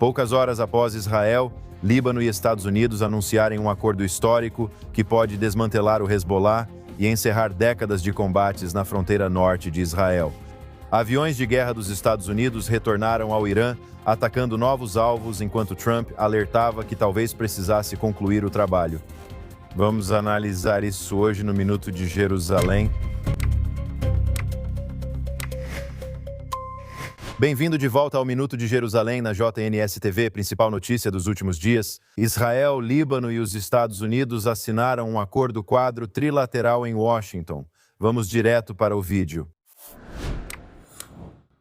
Poucas horas após Israel, Líbano e Estados Unidos anunciarem um acordo histórico que pode desmantelar o Hezbollah e encerrar décadas de combates na fronteira norte de Israel. Aviões de guerra dos Estados Unidos retornaram ao Irã, atacando novos alvos enquanto Trump alertava que talvez precisasse concluir o trabalho. Vamos analisar isso hoje no Minuto de Jerusalém. Bem-vindo de volta ao Minuto de Jerusalém na JNS-TV, principal notícia dos últimos dias. Israel, Líbano e os Estados Unidos assinaram um acordo quadro trilateral em Washington. Vamos direto para o vídeo.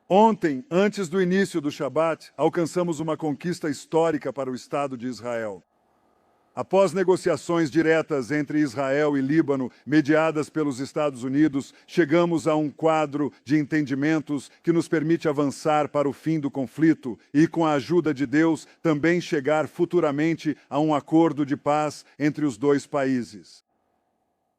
Ontem, antes do início do Shabat, alcançamos uma conquista histórica para o Estado de Israel. Após negociações diretas entre Israel e Líbano, mediadas pelos Estados Unidos, chegamos a um quadro de entendimentos que nos permite avançar para o fim do conflito e, com a ajuda de Deus, também chegar futuramente a um acordo de paz entre os dois países.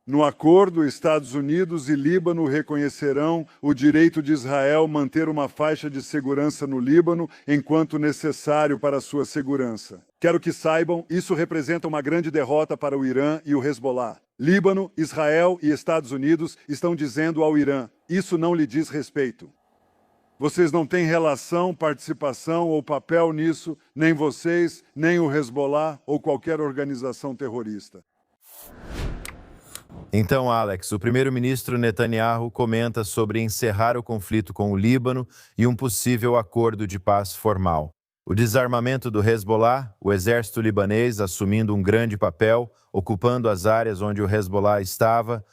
No acordo, Estados Unidos e Líbano reconhecerão o direito de Israel manter uma faixa de segurança no Líbano enquanto necessário para sua segurança. Quero que saibam, isso representa uma grande derrota para o Irã e o Hezbollah. Líbano, Israel e Estados Unidos estão dizendo ao Irã, isso não lhe diz respeito. Vocês não têm relação, participação ou papel nisso, nem vocês, nem o Hezbollah ou qualquer organização terrorista. Então, Alex, o primeiro-ministro Netanyahu comenta sobre encerrar o conflito com o Líbano e um possível acordo de paz formal. O desarmamento do Hezbollah, o exército libanês assumindo um grande papel, ocupando as áreas onde o Hezbollah estava.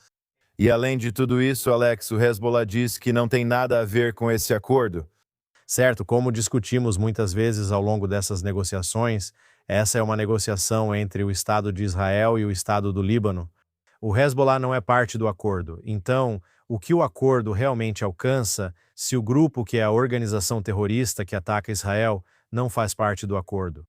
E além de tudo isso, Alex, o Hezbollah diz que não tem nada a ver com esse acordo. Certo, como discutimos muitas vezes ao longo dessas negociações, essa é uma negociação entre o Estado de Israel e o Estado do Líbano. O Hezbollah não é parte do acordo, então, o que o acordo realmente alcança se o grupo que é a organização terrorista que ataca Israel não faz parte do acordo?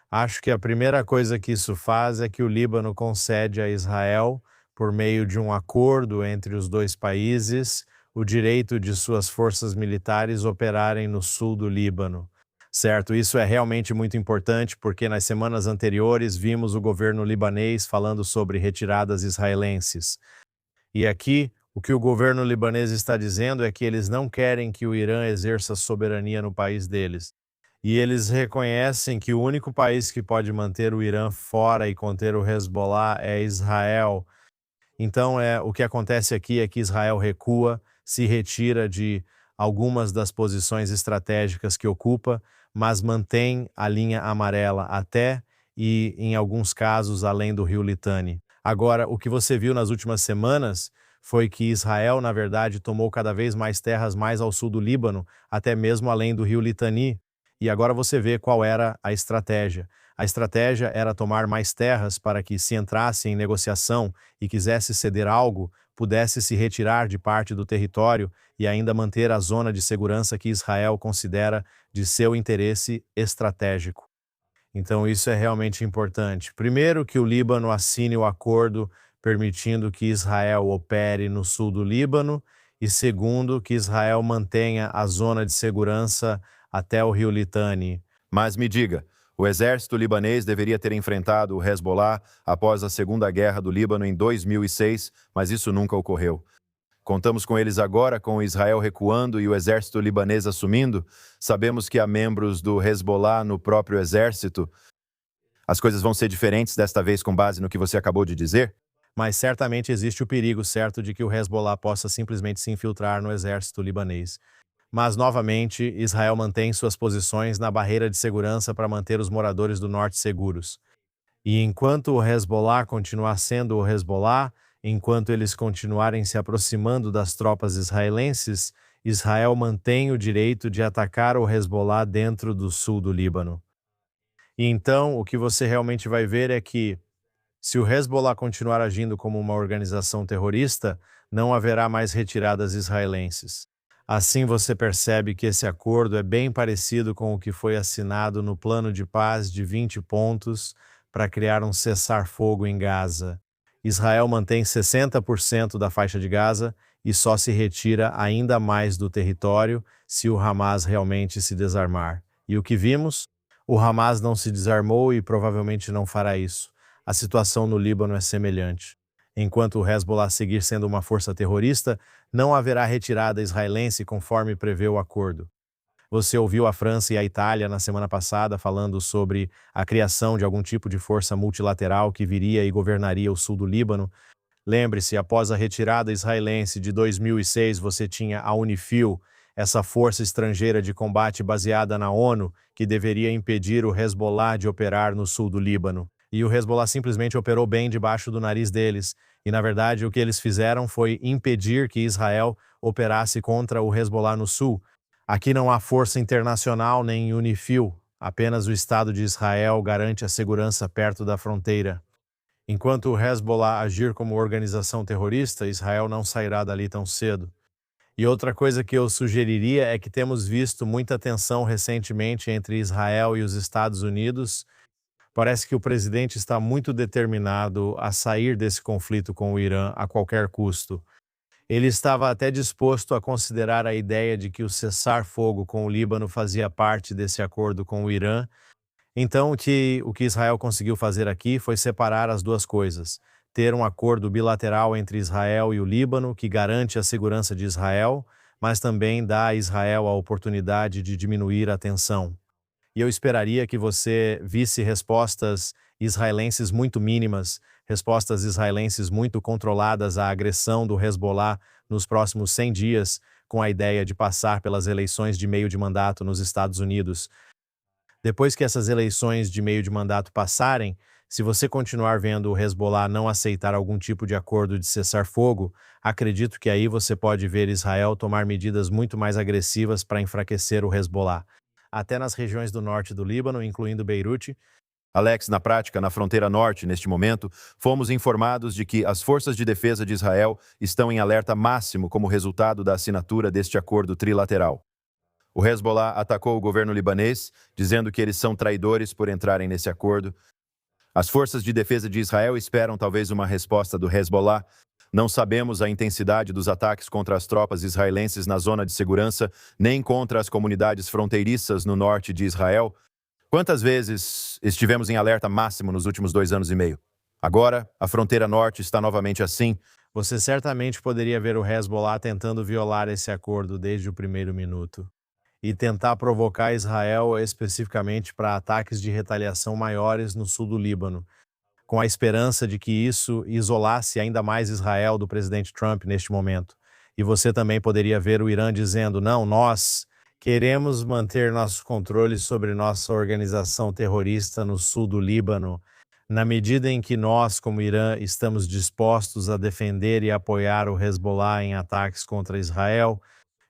Acho que a primeira coisa que isso faz é que o Líbano concede a Israel, por meio de um acordo entre os dois países, o direito de suas forças militares operarem no sul do Líbano. Certo, isso é realmente muito importante porque nas semanas anteriores vimos o governo libanês falando sobre retiradas israelenses. E aqui, o que o governo libanês está dizendo é que eles não querem que o Irã exerça soberania no país deles. E eles reconhecem que o único país que pode manter o Irã fora e conter o Hezbollah é Israel. Então, o que acontece aqui é que Israel recua, se retira de algumas das posições estratégicas que ocupa, mas mantém a linha amarela até e, em alguns casos, além do rio Litani. Agora, o que você viu nas últimas semanas foi que Israel, na verdade, tomou cada vez mais terras mais ao sul do Líbano, até mesmo além do rio Litani. E agora você vê qual era a estratégia. A estratégia era tomar mais terras para que, se entrasse em negociação e quisesse ceder algo, pudesse se retirar de parte do território e ainda manter a zona de segurança que Israel considera de seu interesse estratégico. Então isso é realmente importante. Primeiro, que o Líbano assine o acordo permitindo que Israel opere no sul do Líbano e segundo, que Israel mantenha a zona de segurança até o rio Litani. Mas me diga, o exército libanês deveria ter enfrentado o Hezbollah após a Segunda Guerra do Líbano em 2006, mas isso nunca ocorreu. Contamos com eles agora, com Israel recuando e o exército libanês assumindo. Sabemos que há membros do Hezbollah no próprio exército. As coisas vão ser diferentes desta vez com base no que você acabou de dizer? Mas certamente existe o perigo certo de que o Hezbollah possa simplesmente se infiltrar no exército libanês. Mas, novamente, Israel mantém suas posições na barreira de segurança para manter os moradores do norte seguros. E enquanto o Hezbollah continuar sendo o Hezbollah, enquanto eles continuarem se aproximando das tropas israelenses, Israel mantém o direito de atacar o Hezbollah dentro do sul do Líbano. E então, o que você realmente vai ver é que, se o Hezbollah continuar agindo como uma organização terrorista, não haverá mais retiradas israelenses. Assim você percebe que esse acordo é bem parecido com o que foi assinado no plano de paz de 20 pontos para criar um cessar-fogo em Gaza. Israel mantém 60% da faixa de Gaza e só se retira ainda mais do território se o Hamas realmente se desarmar. E o que vimos? O Hamas não se desarmou e provavelmente não fará isso. A situação no Líbano é semelhante. Enquanto o Hezbollah seguir sendo uma força terrorista, não haverá retirada israelense conforme prevê o acordo. Você ouviu a França e a Itália na semana passada falando sobre a criação de algum tipo de força multilateral que viria e governaria o sul do Líbano. Lembre-se, após a retirada israelense de 2006, você tinha a UNIFIL, essa força estrangeira de combate baseada na ONU, que deveria impedir o Hezbollah de operar no sul do Líbano. E o Hezbollah simplesmente operou bem debaixo do nariz deles. E, na verdade, o que eles fizeram foi impedir que Israel operasse contra o Hezbollah no sul. Aqui não há força internacional nem UNIFIL, apenas o Estado de Israel garante a segurança perto da fronteira. Enquanto o Hezbollah agir como organização terrorista, Israel não sairá dali tão cedo. E outra coisa que eu sugeriria é que temos visto muita tensão recentemente entre Israel e os Estados Unidos. Parece que o presidente está muito determinado a sair desse conflito com o Irã a qualquer custo. Ele estava até disposto a considerar a ideia de que o cessar-fogo com o Líbano fazia parte desse acordo com o Irã. Então, o que Israel conseguiu fazer aqui foi separar as duas coisas. Ter um acordo bilateral entre Israel e o Líbano, que garante a segurança de Israel, mas também dá a Israel a oportunidade de diminuir a tensão. E eu esperaria que você visse respostas israelenses muito mínimas, respostas israelenses muito controladas à agressão do Hezbollah nos próximos 100 dias, com a ideia de passar pelas eleições de meio de mandato nos Estados Unidos. Depois que essas eleições de meio de mandato passarem, se você continuar vendo o Hezbollah não aceitar algum tipo de acordo de cessar-fogo, acredito que aí você pode ver Israel tomar medidas muito mais agressivas para enfraquecer o Hezbollah. Até nas regiões do norte do Líbano, incluindo Beirute. Alex, na prática, na fronteira norte, neste momento, fomos informados de que as forças de defesa de Israel estão em alerta máximo como resultado da assinatura deste acordo trilateral. O Hezbollah atacou o governo libanês, dizendo que eles são traidores por entrarem nesse acordo. As forças de defesa de Israel esperam talvez uma resposta do Hezbollah. Não sabemos a intensidade dos ataques contra as tropas israelenses na zona de segurança, nem contra as comunidades fronteiriças no norte de Israel. Quantas vezes estivemos em alerta máximo nos últimos 2 anos e meio? Agora, a fronteira norte está novamente assim. Você certamente poderia ver o Hezbollah tentando violar esse acordo desde o primeiro minuto e tentar provocar Israel especificamente para ataques de retaliação maiores no sul do Líbano, com a esperança de que isso isolasse ainda mais Israel do presidente Trump neste momento. E você também poderia ver o Irã dizendo, não, nós queremos manter nosso controle sobre nossa organização terrorista no sul do Líbano, na medida em que nós, como Irã, estamos dispostos a defender e apoiar o Hezbollah em ataques contra Israel.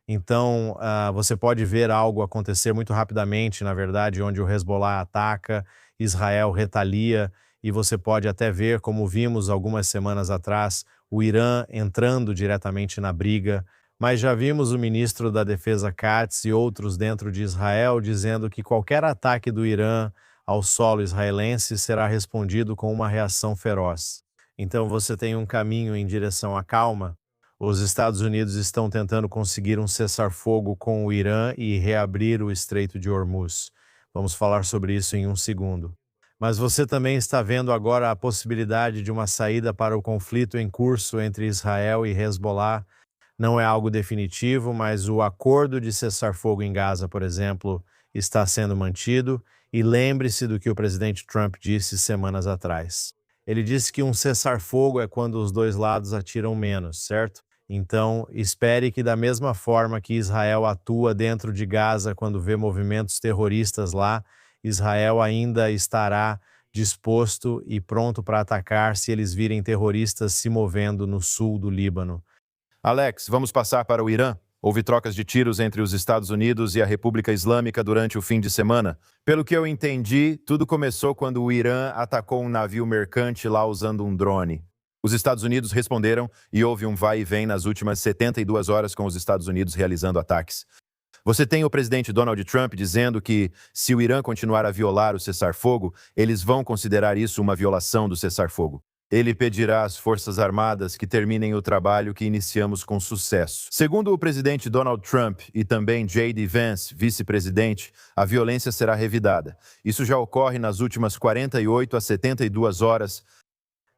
Então, você pode ver algo acontecer muito rapidamente, na verdade, onde o Hezbollah ataca, Israel retalia, e você pode até ver, como vimos algumas semanas atrás, o Irã entrando diretamente na briga. Mas já vimos o ministro da Defesa Katz e outros dentro de Israel dizendo que qualquer ataque do Irã ao solo israelense será respondido com uma reação feroz. Então você tem um caminho em direção à calma. Os Estados Unidos estão tentando conseguir um cessar-fogo com o Irã e reabrir o Estreito de Hormuz. Vamos falar sobre isso em um segundo. Mas você também está vendo agora a possibilidade de uma saída para o conflito em curso entre Israel e Hezbollah. Não é algo definitivo, mas o acordo de cessar-fogo em Gaza, por exemplo, está sendo mantido. E lembre-se do que o presidente Trump disse semanas atrás. Ele disse que um cessar-fogo é quando os dois lados atiram menos, certo? Então, espere que da mesma forma que Israel atua dentro de Gaza quando vê movimentos terroristas lá, Israel ainda estará disposto e pronto para atacar se eles virem terroristas se movendo no sul do Líbano. Alex, vamos passar para o Irã. Houve trocas de tiros entre os Estados Unidos e a República Islâmica durante o fim de semana. Pelo que eu entendi, tudo começou quando o Irã atacou um navio mercante lá usando um drone. Os Estados Unidos responderam e houve um vai e vem nas últimas 72 horas com os Estados Unidos realizando ataques. Você tem o presidente Donald Trump dizendo que, se o Irã continuar a violar o cessar-fogo, eles vão considerar isso uma violação do cessar-fogo. Ele pedirá às Forças Armadas que terminem o trabalho que iniciamos com sucesso. Segundo o presidente Donald Trump e também J.D. Vance, vice-presidente, a violência será revidada. Isso já ocorre nas últimas 48 a 72 horas.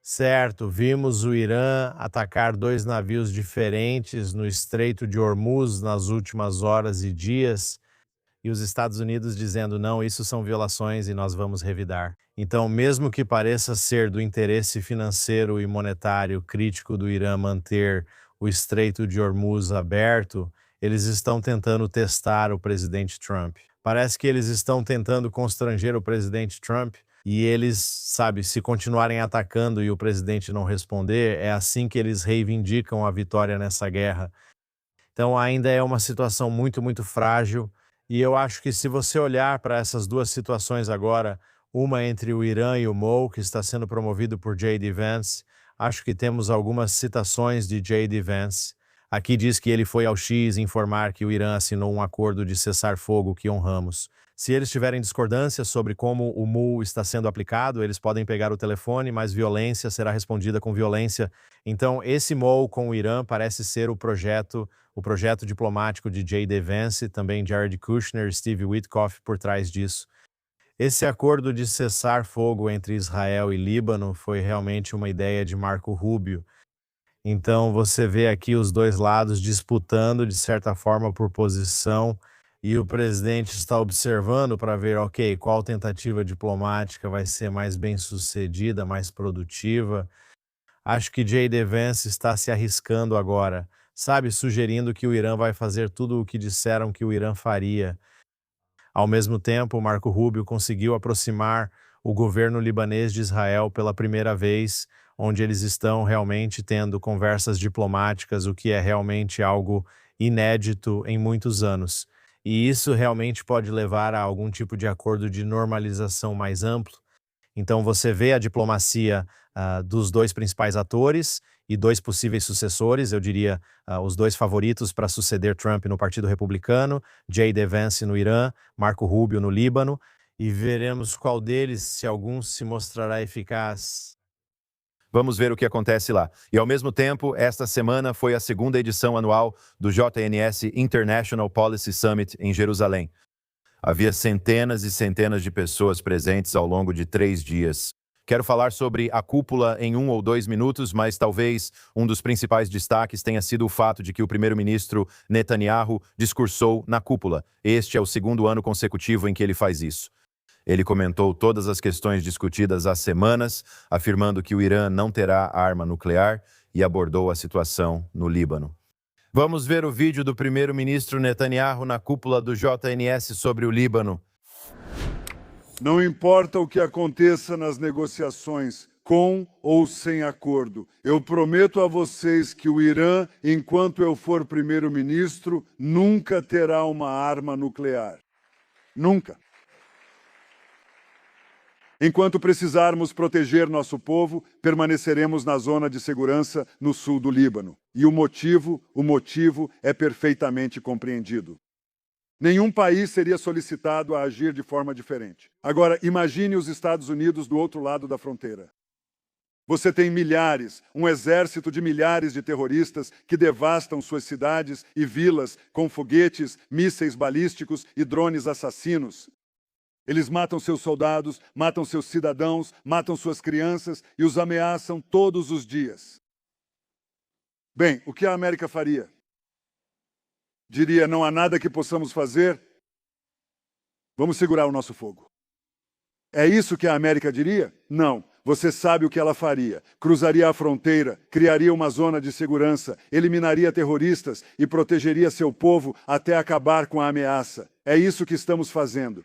Certo, vimos o Irã atacar 2 navios diferentes no Estreito de Hormuz nas últimas horas e dias, e os Estados Unidos dizendo não, isso são violações e nós vamos revidar. Então, mesmo que pareça ser do interesse financeiro e monetário crítico do Irã manter o Estreito de Hormuz aberto, eles estão tentando testar o presidente Trump. Parece que eles estão tentando constranger o presidente Trump e eles, sabe, se continuarem atacando e o presidente não responder, é assim que eles reivindicam a vitória nessa guerra. Então, ainda é uma situação muito, muito frágil. E eu acho que se você olhar para essas duas situações agora, uma entre o Irã e o MOU, que está sendo promovido por J.D. Vance, acho que temos algumas citações de J.D. Vance. Aqui diz que ele foi ao X informar que o Irã assinou um acordo de cessar-fogo que honramos. Se eles tiverem discordância sobre como o MOU está sendo aplicado, eles podem pegar o telefone, mas violência será respondida com violência. Então, esse MOU com o Irã parece ser o projeto diplomático de J.D. Vance, também Jared Kushner e Steve Witkoff por trás disso. Esse acordo de cessar fogo entre Israel e Líbano foi realmente uma ideia de Marco Rubio. Então você vê aqui os dois lados disputando de certa forma por posição e o presidente está observando para ver, ok, qual tentativa diplomática vai ser mais bem-sucedida, mais produtiva. Acho que J.D. Vance está se arriscando agora, sabe, sugerindo que o Irã vai fazer tudo o que disseram que o Irã faria. Ao mesmo tempo, Marco Rubio conseguiu aproximar o governo libanês de Israel pela primeira vez, onde eles estão realmente tendo conversas diplomáticas, o que é realmente algo inédito em muitos anos. E isso realmente pode levar a algum tipo de acordo de normalização mais amplo. Então você vê a diplomacia dos dois principais atores e dois possíveis sucessores, eu diria os dois favoritos para suceder Trump no Partido Republicano, J.D. Vance no Irã, Marco Rubio no Líbano, e veremos qual deles, se algum, se mostrará eficaz. Vamos ver o que acontece lá. E, ao mesmo tempo, esta semana foi a segunda edição anual do JNS International Policy Summit em Jerusalém. Havia centenas e centenas de pessoas presentes ao longo de 3 dias. Quero falar sobre a cúpula em 1 ou 2 minutos, mas talvez um dos principais destaques tenha sido o fato de que o primeiro-ministro Netanyahu discursou na cúpula. Este é o segundo ano consecutivo em que ele faz isso. Ele comentou todas as questões discutidas há semanas, afirmando que o Irã não terá arma nuclear e abordou a situação no Líbano. Vamos ver o vídeo do primeiro-ministro Netanyahu na cúpula do JNS sobre o Líbano. Não importa o que aconteça nas negociações, com ou sem acordo, eu prometo a vocês que o Irã, enquanto eu for primeiro-ministro, nunca terá uma arma nuclear. Nunca. Enquanto precisarmos proteger nosso povo, permaneceremos na zona de segurança no sul do Líbano. E o motivo é perfeitamente compreendido. Nenhum país seria solicitado a agir de forma diferente. Agora, imagine os Estados Unidos do outro lado da fronteira. Você tem um exército de milhares de terroristas que devastam suas cidades e vilas com foguetes, mísseis balísticos e drones assassinos. Eles matam seus soldados, matam seus cidadãos, matam suas crianças e os ameaçam todos os dias. Bem, o que a América faria? Diria, não há nada que possamos fazer? Vamos segurar o nosso fogo. É isso que a América diria? Não. Você sabe o que ela faria. Cruzaria a fronteira, criaria uma zona de segurança, eliminaria terroristas e protegeria seu povo até acabar com a ameaça. É isso que estamos fazendo.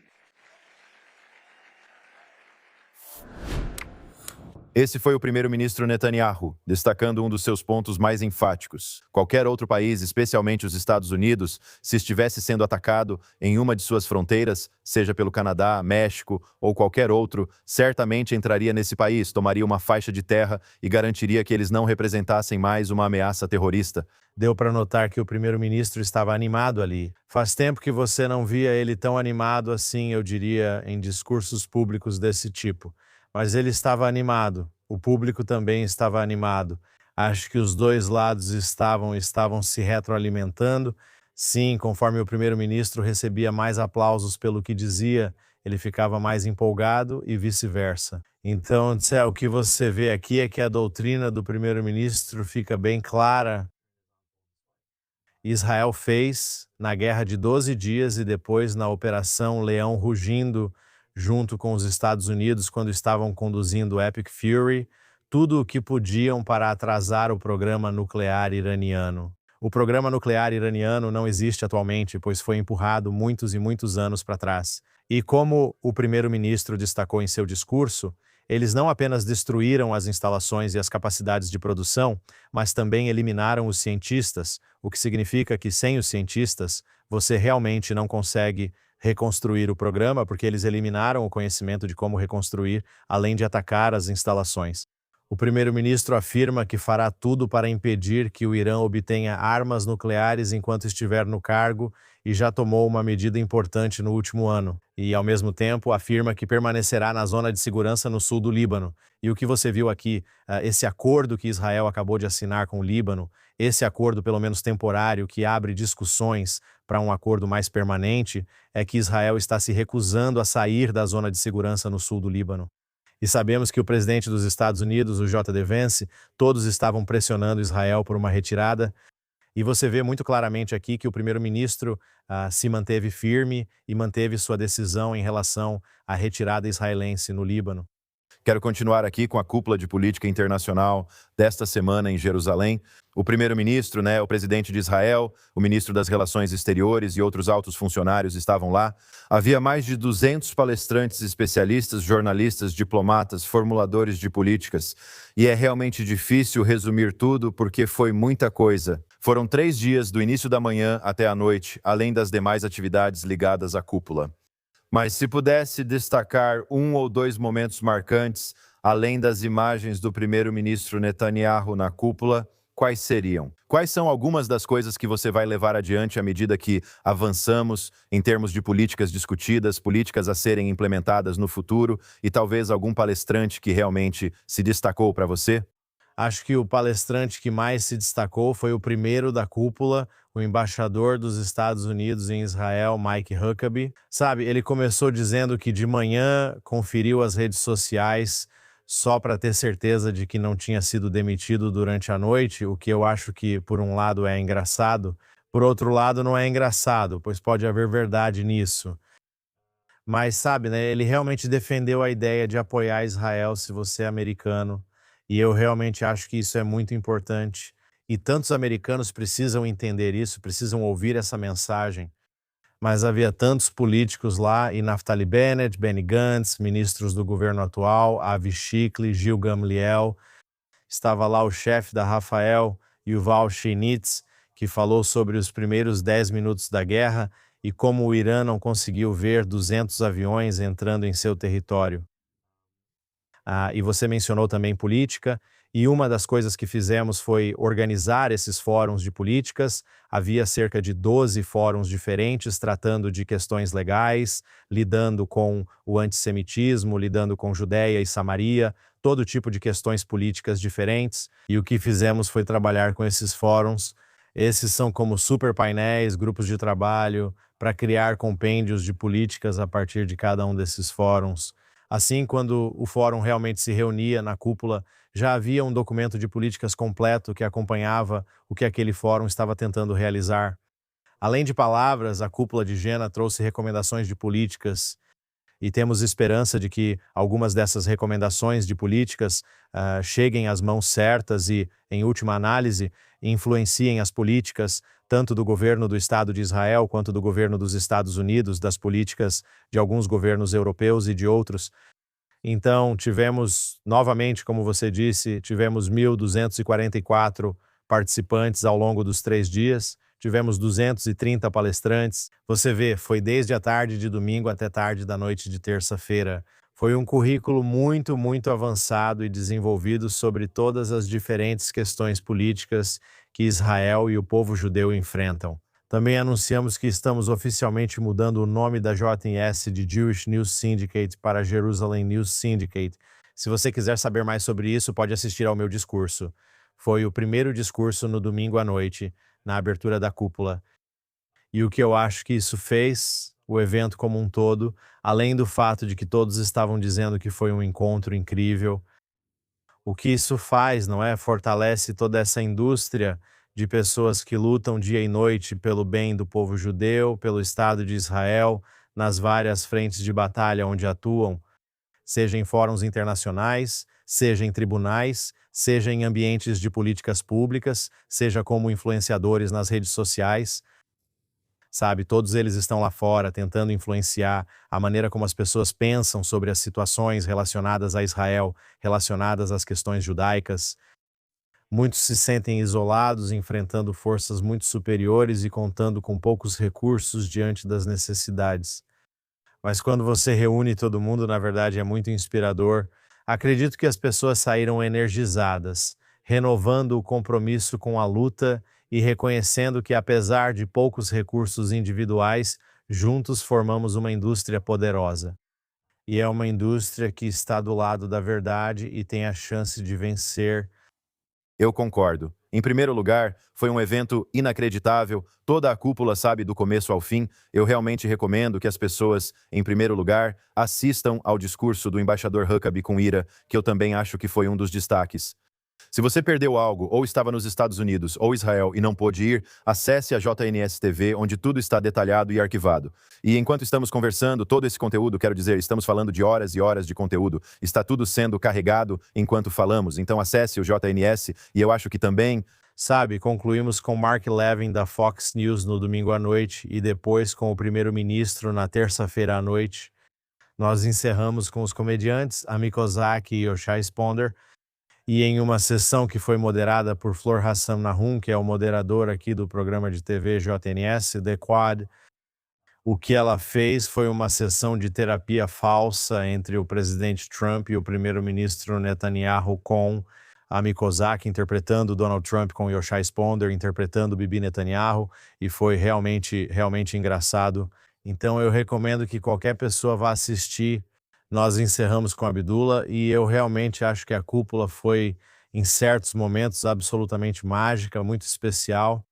Esse foi o primeiro-ministro Netanyahu, destacando um dos seus pontos mais enfáticos. Qualquer outro país, especialmente os Estados Unidos, se estivesse sendo atacado em uma de suas fronteiras, seja pelo Canadá, México ou qualquer outro, certamente entraria nesse país, tomaria uma faixa de terra e garantiria que eles não representassem mais uma ameaça terrorista. Deu para notar que o primeiro-ministro estava animado ali. Faz tempo que você não via ele tão animado assim, eu diria, em discursos públicos desse tipo. Mas ele estava animado. O público também estava animado. Acho que os dois lados estavam se retroalimentando. Sim, conforme o primeiro-ministro recebia mais aplausos pelo que dizia, ele ficava mais empolgado e vice-versa. Então, o que você vê aqui é que a doutrina do primeiro-ministro fica bem clara. Israel fez na Guerra de 12 Dias e depois na Operação Leão Rugindo, junto com os Estados Unidos, quando estavam conduzindo o Epic Fury, tudo o que podiam para atrasar o programa nuclear iraniano. O programa nuclear iraniano não existe atualmente, pois foi empurrado muitos e muitos anos para trás. E como o primeiro-ministro destacou em seu discurso, eles não apenas destruíram as instalações e as capacidades de produção, mas também eliminaram os cientistas, o que significa que sem os cientistas, você realmente não consegue reconstruir o programa, porque eles eliminaram o conhecimento de como reconstruir, além de atacar as instalações. O primeiro-ministro afirma que fará tudo para impedir que o Irã obtenha armas nucleares enquanto estiver no cargo e já tomou uma medida importante no último ano. E, ao mesmo tempo, afirma que permanecerá na zona de segurança no sul do Líbano. E o que você viu aqui, esse acordo que Israel acabou de assinar com o Líbano, esse acordo, pelo menos temporário, que abre discussões para um acordo mais permanente, é que Israel está se recusando a sair da zona de segurança no sul do Líbano. E sabemos que o presidente dos Estados Unidos, o J.D. Vance, todos estavam pressionando Israel por uma retirada. E você vê muito claramente aqui que o primeiro-ministro se manteve firme e manteve sua decisão em relação à retirada israelense no Líbano. Quero continuar aqui com a cúpula de política internacional desta semana em Jerusalém. O primeiro-ministro, o presidente de Israel, o ministro das Relações Exteriores e outros altos funcionários estavam lá. Havia mais de 200 palestrantes, especialistas, jornalistas, diplomatas, formuladores de políticas. E é realmente difícil resumir tudo porque foi muita coisa. Foram 3 dias do início da manhã até a noite, além das demais atividades ligadas à cúpula. Mas se pudesse destacar 1 ou 2 momentos marcantes, além das imagens do primeiro-ministro Netanyahu na cúpula, quais seriam? Quais são algumas das coisas que você vai levar adiante à medida que avançamos em termos de políticas discutidas, políticas a serem implementadas no futuro e talvez algum palestrante que realmente se destacou para você? Acho que o palestrante que mais se destacou foi o primeiro da cúpula, o embaixador dos Estados Unidos em Israel, Mike Huckabee. Sabe, ele começou dizendo que de manhã conferiu as redes sociais só para ter certeza de que não tinha sido demitido durante a noite, o que eu acho que, por um lado, é engraçado. Por outro lado, não é engraçado, pois pode haver verdade nisso. Mas, sabe, ele realmente defendeu a ideia de apoiar Israel se você é americano. E eu realmente acho que isso é muito importante. E tantos americanos precisam entender isso, precisam ouvir essa mensagem. Mas havia tantos políticos lá, e Naftali Bennett, Benny Gantz, ministros do governo atual, Avi Shikli, Gil Gamliel. Estava lá o chefe da Rafael, Yuval Shinitz, que falou sobre os primeiros 10 minutos da guerra e como o Irã não conseguiu ver 200 aviões entrando em seu território. E você mencionou também política, e uma das coisas que fizemos foi organizar esses fóruns de políticas. Havia cerca de 12 fóruns diferentes tratando de questões legais, lidando com o antissemitismo, lidando com Judéia e Samaria, todo tipo de questões políticas diferentes. E o que fizemos foi trabalhar com esses fóruns. Esses são como super painéis, grupos de trabalho, para criar compêndios de políticas a partir de cada um desses fóruns. Assim, quando o fórum realmente se reunia na cúpula, já havia um documento de políticas completo que acompanhava o que aquele fórum estava tentando realizar. Além de palavras, a cúpula de Jena trouxe recomendações de políticas e temos esperança de que algumas dessas recomendações de políticas cheguem às mãos certas e, em última análise, influenciem as políticas tanto do governo do Estado de Israel quanto do governo dos Estados Unidos, das políticas de alguns governos europeus e de outros. Então, tivemos, novamente, como você disse, tivemos 1.244 participantes ao longo dos 3 dias, tivemos 230 palestrantes. Você vê, foi desde a tarde de domingo até tarde da noite de terça-feira. Foi um currículo muito, muito avançado e desenvolvido sobre todas as diferentes questões políticas que Israel e o povo judeu enfrentam. Também anunciamos que estamos oficialmente mudando o nome da JNS de Jewish News Syndicate para Jerusalem News Syndicate. Se você quiser saber mais sobre isso, pode assistir ao meu discurso. Foi o primeiro discurso no domingo à noite, na abertura da cúpula. E o que eu acho que isso fez, o evento como um todo, além do fato de que todos estavam dizendo que foi um encontro incrível, o que isso faz, não é? Fortalece toda essa indústria de pessoas que lutam dia e noite pelo bem do povo judeu, pelo Estado de Israel, nas várias frentes de batalha onde atuam, seja em fóruns internacionais, seja em tribunais, seja em ambientes de políticas públicas, seja como influenciadores nas redes sociais. Sabe, todos eles estão lá fora tentando influenciar a maneira como as pessoas pensam sobre as situações relacionadas a Israel, relacionadas às questões judaicas. Muitos se sentem isolados, enfrentando forças muito superiores e contando com poucos recursos diante das necessidades. Mas quando você reúne todo mundo, na verdade é muito inspirador. Acredito que as pessoas saíram energizadas, renovando o compromisso com a luta e reconhecendo que, apesar de poucos recursos individuais, juntos formamos uma indústria poderosa. E é uma indústria que está do lado da verdade e tem a chance de vencer. Eu concordo. Em primeiro lugar, foi um evento inacreditável, toda a cúpula sabe do começo ao fim. Eu realmente recomendo que as pessoas, em primeiro lugar, assistam ao discurso do embaixador Huckabee com ira, que eu também acho que foi um dos destaques. Se você perdeu algo, ou estava nos Estados Unidos ou Israel e não pôde ir, acesse a JNS TV, onde tudo está detalhado e arquivado. E enquanto estamos conversando, todo esse conteúdo, quero dizer, estamos falando de horas e horas de conteúdo, está tudo sendo carregado enquanto falamos. Então acesse o JNS e eu acho que também... Sabe, concluímos com Mark Levin da Fox News no domingo à noite e depois com o primeiro-ministro na terça-feira à noite. Nós encerramos com os comediantes Ami Kozak e Yoshai Sponder, e em uma sessão que foi moderada por Flor Hassan Nahum, que é o moderador aqui do programa de TV JNS, The Quad, o que ela fez foi uma sessão de terapia falsa entre o presidente Trump e o primeiro-ministro Netanyahu, com Ami Kozak interpretando Donald Trump, com Yoshai Sponder interpretando Bibi Netanyahu, e foi realmente engraçado. Então eu recomendo que qualquer pessoa vá assistir. Nós encerramos com a Abdullah e eu realmente acho que a cúpula foi, em certos momentos, absolutamente mágica, muito especial.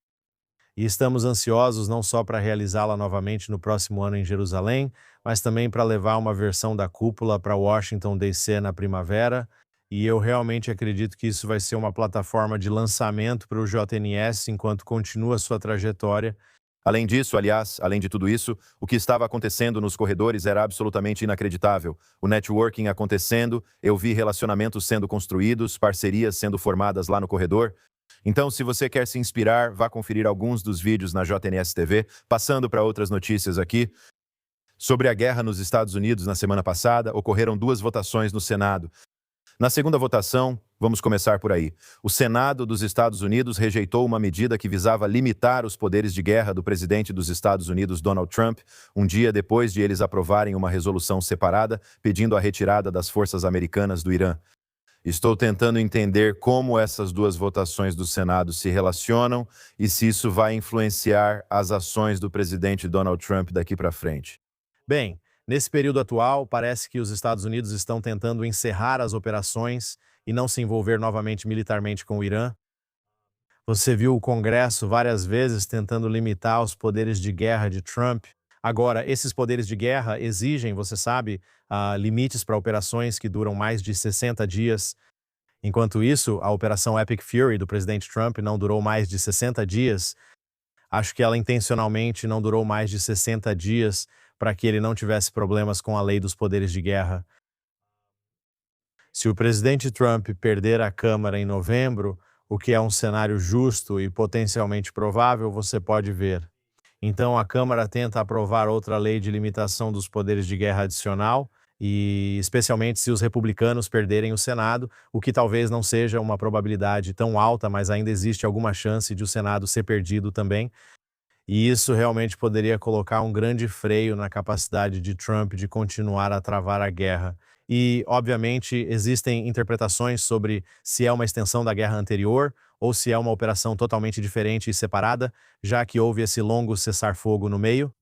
E estamos ansiosos não só para realizá-la novamente no próximo ano em Jerusalém, mas também para levar uma versão da cúpula para Washington DC na primavera. E eu realmente acredito que isso vai ser uma plataforma de lançamento para o JNS enquanto continua sua trajetória. Além disso, aliás, além de tudo isso, o que estava acontecendo nos corredores era absolutamente inacreditável. O networking acontecendo, eu vi relacionamentos sendo construídos, parcerias sendo formadas lá no corredor. Então, se você quer se inspirar, vá conferir alguns dos vídeos na JNS TV, passando para outras notícias aqui. Sobre a guerra nos Estados Unidos na semana passada, ocorreram 2 votações no Senado. Na segunda votação, vamos começar por aí. O Senado dos Estados Unidos rejeitou uma medida que visava limitar os poderes de guerra do presidente dos Estados Unidos, Donald Trump, um dia depois de eles aprovarem uma resolução separada pedindo a retirada das forças americanas do Irã. Estou tentando entender como essas 2 votações do Senado se relacionam e se isso vai influenciar as ações do presidente Donald Trump daqui para frente. Bem, nesse período atual, parece que os Estados Unidos estão tentando encerrar as operações e não se envolver novamente militarmente com o Irã. Você viu o Congresso várias vezes tentando limitar os poderes de guerra de Trump. Agora, esses poderes de guerra exigem, você sabe, limites para operações que duram mais de 60 dias. Enquanto isso, a Operação Epic Fury do presidente Trump não durou mais de 60 dias. Acho que ela intencionalmente não durou mais de 60 dias para que ele não tivesse problemas com a lei dos poderes de guerra. Se o presidente Trump perder a Câmara em novembro, o que é um cenário justo e potencialmente provável, você pode ver. Então a Câmara tenta aprovar outra lei de limitação dos poderes de guerra adicional, e especialmente se os republicanos perderem o Senado, o que talvez não seja uma probabilidade tão alta, mas ainda existe alguma chance de o Senado ser perdido também. E isso realmente poderia colocar um grande freio na capacidade de Trump de continuar a travar a guerra. E, obviamente, existem interpretações sobre se é uma extensão da guerra anterior ou se é uma operação totalmente diferente e separada, já que houve esse longo cessar-fogo no meio.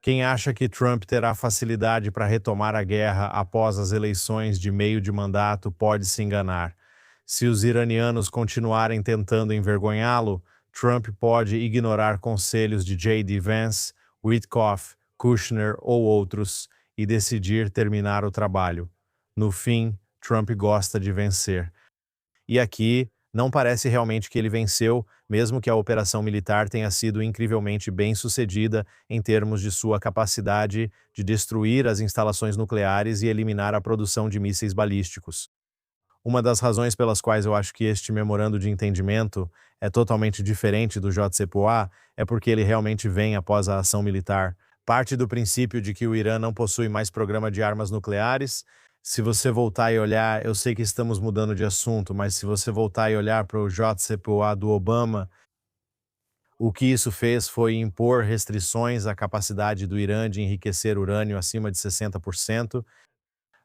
Quem acha que Trump terá facilidade para retomar a guerra após as eleições de meio de mandato pode se enganar. Se os iranianos continuarem tentando envergonhá-lo, Trump pode ignorar conselhos de J.D. Vance, Witkoff, Kushner ou outros e decidir terminar o trabalho. No fim, Trump gosta de vencer. E aqui, não parece realmente que ele venceu, mesmo que a operação militar tenha sido incrivelmente bem-sucedida em termos de sua capacidade de destruir as instalações nucleares e eliminar a produção de mísseis balísticos. Uma das razões pelas quais eu acho que este memorando de entendimento é totalmente diferente do JCPOA é porque ele realmente vem após a ação militar. Parte do princípio de que o Irã não possui mais programa de armas nucleares. Se você voltar e olhar, eu sei que estamos mudando de assunto, mas se você voltar e olhar para o JCPOA do Obama, o que isso fez foi impor restrições à capacidade do Irã de enriquecer urânio acima de 60%,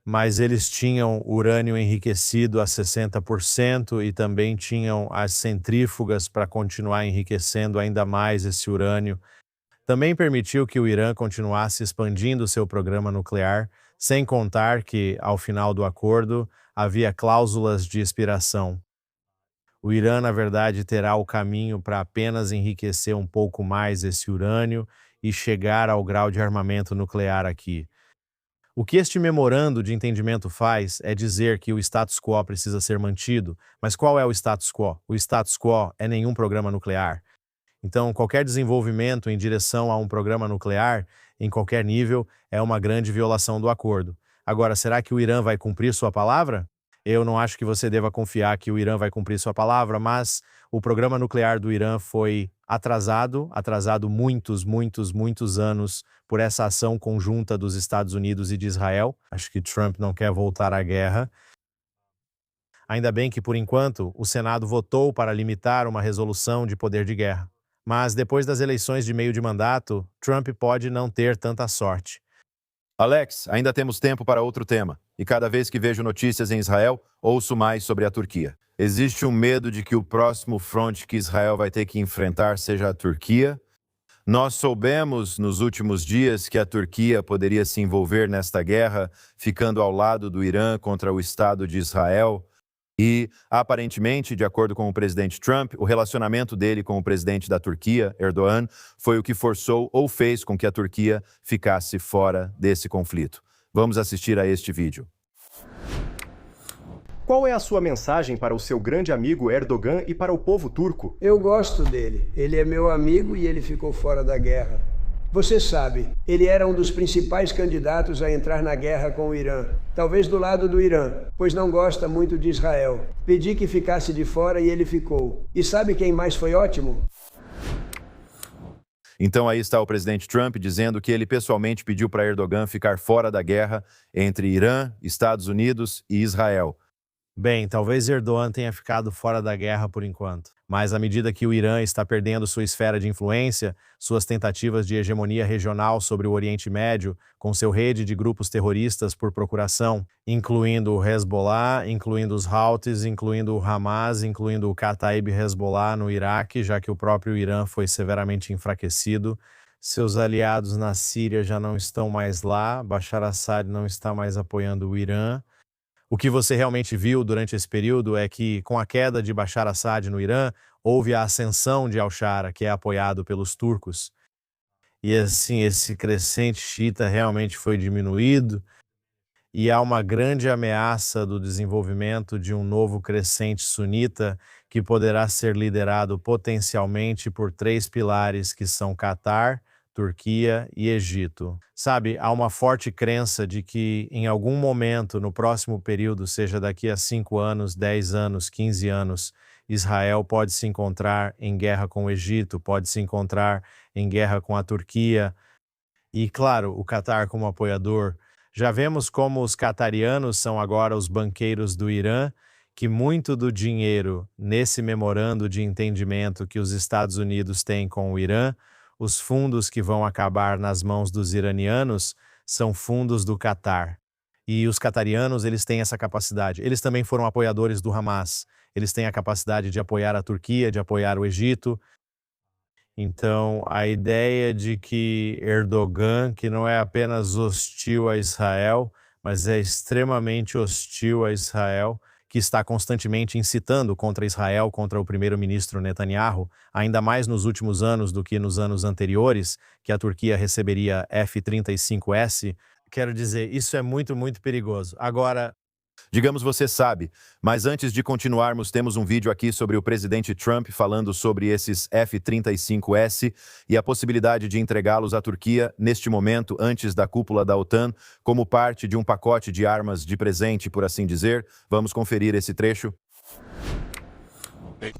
mas eles tinham urânio enriquecido a 60% e também tinham as centrífugas para continuar enriquecendo ainda mais esse urânio. Também permitiu que o Irã continuasse expandindo seu programa nuclear, sem contar que, ao final do acordo, havia cláusulas de expiração. O Irã, na verdade, terá o caminho para apenas enriquecer um pouco mais esse urânio e chegar ao grau de armamento nuclear aqui. O que este memorando de entendimento faz é dizer que o status quo precisa ser mantido, mas qual é o status quo? O status quo é nenhum programa nuclear. Então, qualquer desenvolvimento em direção a um programa nuclear, em qualquer nível, é uma grande violação do acordo. Agora, será que o Irã vai cumprir sua palavra? Eu não acho que você deva confiar que o Irã vai cumprir sua palavra, mas o programa nuclear do Irã foi atrasado muitos anos por essa ação conjunta dos Estados Unidos e de Israel. Acho que Trump não quer voltar à guerra. Ainda bem que, por enquanto, o Senado votou para limitar uma resolução de poder de guerra. Mas depois das eleições de meio de mandato, Trump pode não ter tanta sorte. Alex, ainda temos tempo para outro tema, e cada vez que vejo notícias em Israel, ouço mais sobre a Turquia. Existe um medo de que o próximo fronte que Israel vai ter que enfrentar seja a Turquia? Nós soubemos nos últimos dias que a Turquia poderia se envolver nesta guerra, ficando ao lado do Irã contra o Estado de Israel. E, aparentemente, de acordo com o presidente Trump, o relacionamento dele com o presidente da Turquia, Erdogan, foi o que forçou ou fez com que a Turquia ficasse fora desse conflito. Vamos assistir a este vídeo. Qual é a sua mensagem para o seu grande amigo Erdogan e para o povo turco? Eu gosto dele. Ele é meu amigo e ele ficou fora da guerra. Você sabe, ele era um dos principais candidatos a entrar na guerra com o Irã. Talvez do lado do Irã, pois não gosta muito de Israel. Pedi que ficasse de fora e ele ficou. E sabe quem mais foi ótimo? Então aí está o presidente Trump dizendo que ele pessoalmente pediu para Erdogan ficar fora da guerra entre Irã, Estados Unidos e Israel. Bem, talvez Erdogan tenha ficado fora da guerra por enquanto, mas à medida que o Irã está perdendo sua esfera de influência, suas tentativas de hegemonia regional sobre o Oriente Médio, com seu rede de grupos terroristas por procuração, incluindo o Hezbollah, incluindo os Houthis, incluindo o Hamas, incluindo o Kataib Hezbollah no Iraque, já que o próprio Irã foi severamente enfraquecido. Seus aliados na Síria já não estão mais lá, Bashar Assad não está mais apoiando o Irã. O que você realmente viu durante esse período é que, com a queda de Bashar Assad no Irã, houve a ascensão de al-Shara, que é apoiado pelos turcos. E assim, esse crescente xiita realmente foi diminuído, e há uma grande ameaça do desenvolvimento de um novo crescente sunita que poderá ser liderado potencialmente por 3 pilares que são Catar, Turquia e Egito. Sabe, há uma forte crença de que em algum momento no próximo período, seja daqui a 5 anos, 10 anos, 15 anos, Israel pode se encontrar em guerra com o Egito, pode se encontrar em guerra com a Turquia e, claro, o Catar como apoiador. Já vemos como os catarianos são agora os banqueiros do Irã, que muito do dinheiro nesse memorando de entendimento que os Estados Unidos têm com o Irã, os fundos que vão acabar nas mãos dos iranianos são fundos do Catar. E os catarianos, eles têm essa capacidade. Eles também foram apoiadores do Hamas. Eles têm a capacidade de apoiar a Turquia, de apoiar o Egito. Então, a ideia de que Erdogan, que não é apenas hostil a Israel, mas é extremamente hostil a Israel, que está constantemente incitando contra Israel, contra o primeiro-ministro Netanyahu, ainda mais nos últimos anos do que nos anos anteriores, que a Turquia receberia F-35S. Quero dizer, isso é muito, muito perigoso. Agora, Digamos você sabe, mas antes de continuarmos, temos um vídeo aqui sobre o presidente Trump falando sobre esses F-35S e a possibilidade de entregá-los à Turquia neste momento, antes da cúpula da OTAN, como parte de um pacote de armas de presente, por assim dizer. Vamos conferir esse trecho.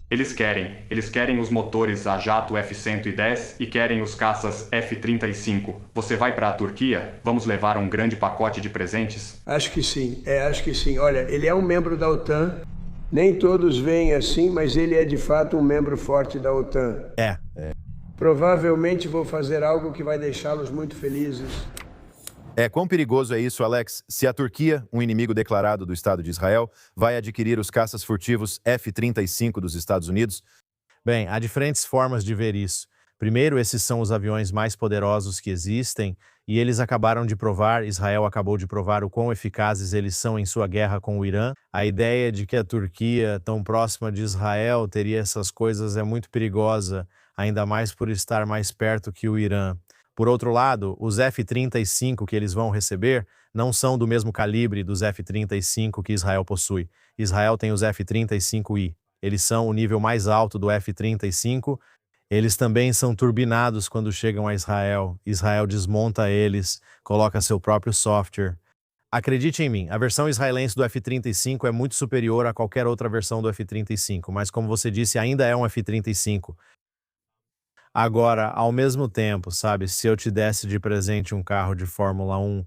Eles querem os motores a jato F-110 e querem os caças F-35. Você vai para a Turquia? Vamos levar um grande pacote de presentes? Acho que sim, acho que sim. Olha, ele é um membro da OTAN. Nem todos veem assim, mas ele é de fato um membro forte da OTAN. Provavelmente vou fazer algo que vai deixá-los muito felizes. Quão perigoso é isso, Alex? Se a Turquia, um inimigo declarado do Estado de Israel, vai adquirir os caças furtivos F-35 dos Estados Unidos? bem, há diferentes formas de ver isso. Primeiro, esses são os aviões mais poderosos que existem e eles acabaram de provar, Israel acabou de provar o quão eficazes eles são em sua guerra com o Irã. A ideia de que a Turquia, tão próxima de Israel, teria essas coisas é muito perigosa, ainda mais por estar mais perto que o Irã. Por outro lado, os F-35 que eles vão receber não são do mesmo calibre dos F-35 que Israel possui. Israel tem os F-35I. Eles são o nível mais alto do F-35. Eles também são turbinados quando chegam a Israel. Israel desmonta eles, coloca seu próprio software. Acredite em mim, a versão israelense do F-35 é muito superior a qualquer outra versão do F-35, mas como você disse, ainda é um F-35. Agora, ao mesmo tempo, sabe, se eu te desse de presente um carro de Fórmula 1,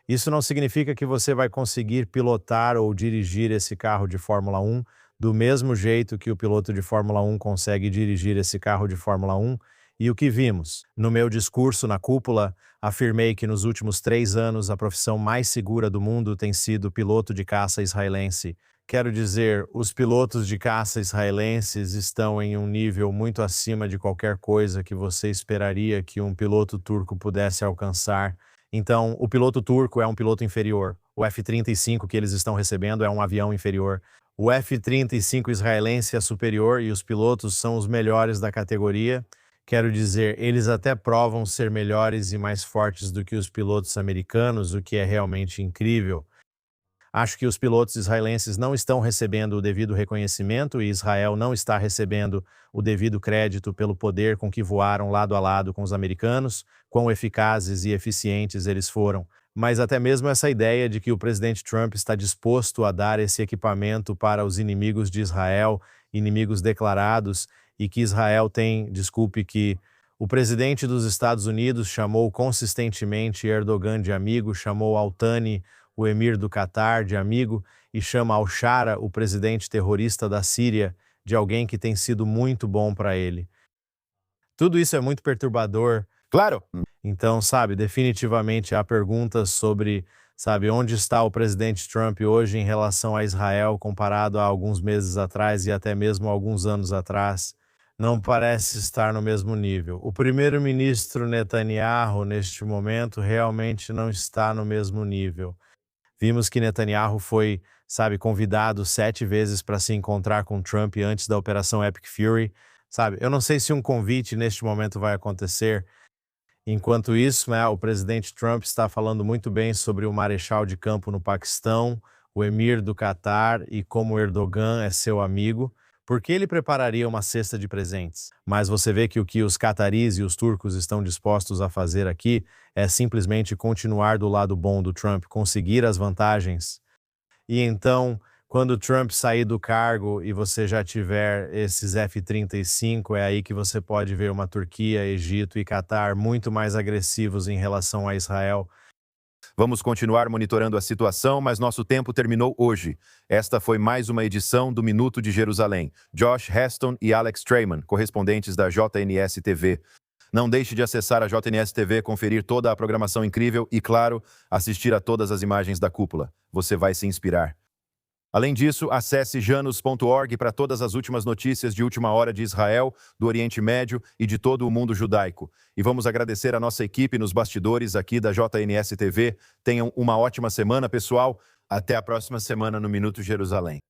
isso não significa que você vai conseguir pilotar ou dirigir esse carro de Fórmula 1 do mesmo jeito que o piloto de Fórmula 1 consegue dirigir esse carro de Fórmula 1. E o que vimos? No meu discurso na cúpula, afirmei que nos últimos 3 anos a profissão mais segura do mundo tem sido piloto de caça israelense. Quero dizer, os pilotos de caça israelenses estão em um nível muito acima de qualquer coisa que você esperaria que um piloto turco pudesse alcançar. Então, o piloto turco é um piloto inferior. O F-35 que eles estão recebendo é um avião inferior. O F-35 israelense é superior e os pilotos são os melhores da categoria. Quero dizer, eles até provam ser melhores e mais fortes do que os pilotos americanos, o que é realmente incrível. Acho que os pilotos israelenses não estão recebendo o devido reconhecimento e Israel não está recebendo o devido crédito pelo poder com que voaram lado a lado com os americanos, quão eficazes e eficientes eles foram. Mas até mesmo essa ideia de que o presidente Trump está disposto a dar esse equipamento para os inimigos de Israel, inimigos declarados, e que Israel tem, que o presidente dos Estados Unidos chamou consistentemente Erdogan de amigo, chamou Al-Thani, o emir do Catar, de amigo, e chama Al-Shara, o presidente terrorista da Síria, de alguém que tem sido muito bom para ele. Tudo isso é muito perturbador. Claro! Então, sabe, definitivamente há perguntas sobre, sabe, onde está o presidente Trump hoje em relação a Israel comparado a alguns meses atrás e até mesmo alguns anos atrás. Não parece estar no mesmo nível. O primeiro-ministro Netanyahu, neste momento, realmente não está no mesmo nível. Vimos que Netanyahu foi, sabe, convidado 7 vezes para se encontrar com Trump antes da Operação Epic Fury. Sabe, eu não sei se um convite neste momento vai acontecer. Enquanto isso, o presidente Trump está falando muito bem sobre o marechal de campo no Paquistão, o emir do Catar e como Erdogan é seu amigo, porque ele prepararia uma cesta de presentes. Mas você vê que o que os cataris e os turcos estão dispostos a fazer aqui é simplesmente continuar do lado bom do Trump, conseguir as vantagens. E então, quando Trump sair do cargo e você já tiver esses F-35, é aí que você pode ver uma Turquia, Egito e Catar muito mais agressivos em relação a Israel. Vamos continuar monitorando a situação, mas nosso tempo terminou hoje. Esta foi mais uma edição do Minuto de Jerusalém. Josh Heston e Alex Traiman, correspondentes da JNS TV. Não deixe de acessar a JNS TV, conferir toda a programação incrível e, claro, assistir a todas as imagens da cúpula. Você vai se inspirar. Além disso, acesse janus.org para todas as últimas notícias de última hora de Israel, do Oriente Médio e de todo o mundo judaico. E vamos agradecer a nossa equipe nos bastidores aqui da JNS TV. Tenham uma ótima semana, pessoal. Até a próxima semana no Minuto Jerusalém.